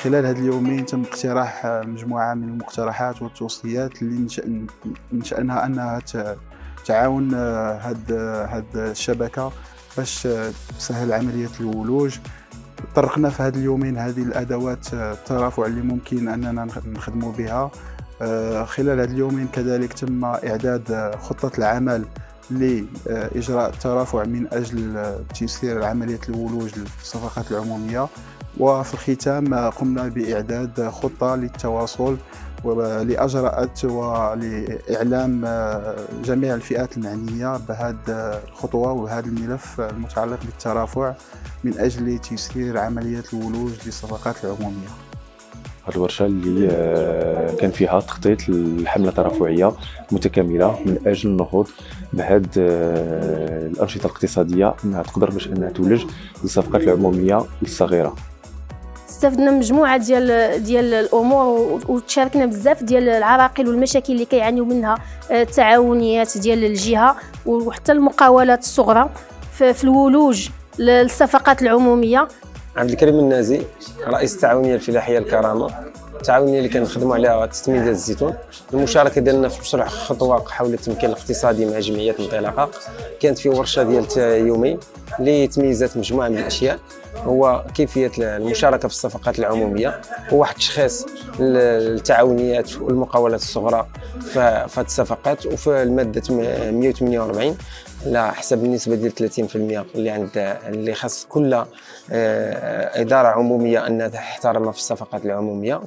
خلال هاد اليومين تم اقتراح مجموعة من المقترحات والتوصيات اللي من شأنها أنها تعاون هاد الشبكة باش تسهل عملية الولوج. طرقنا في هاد اليومين هذه الأدوات الترافع اللي ممكن أننا نخدموا بها. خلال هاد اليومين كذلك تم إعداد خطة العمل لإجراء الترافع من أجل تيسير عملية الولوج للصفقات العمومية. وفي الختام قمنا بإعداد خطة للتواصل لأجراءات ولإعلام جميع الفئات المعنية بهذه الخطوة وهذا الملف المتعلق بالترافع من أجل تيسير عملية الولوج للصفقات العمومية. هذه الورشة اللي كان فيها تخطيط الحملة ترافعية متكاملة من أجل النهوض بهذه الأنشطة الاقتصادية أنها تقدر باش أنها تولج للصفقات العمومية الصغيرة. استفدنا مجموعه ديال الامور وتشاركنا بزاف ديال العراقيل والمشاكل اللي كيعانيو منها التعاونيات ديال الجهه وحتى المقاولات الصغرى في الولوج للصفقات العموميه. عبد الكريم النازي، رئيس التعاونيه الفلاحيه الكرامه، التعاونيه اللي كنخدموا عليها تسميد ديال الزيتون. المشاركه ديالنا في مشروع خطوه حول التمكين الاقتصادي مع جمعيات انطلاقه، كانت في ورشه ديال يومين اللي تميزت مجموعه من الاشياء، هو كيفيه المشاركه في الصفقات العموميه وواحد التشخيص التعاونيات والمقاولات الصغرى في هذه الصفقات. وفي الماده 148 على حسب النسبه ديال 30% اللي خاص كل اداره عموميه انها تحترمها في الصفقات العموميه.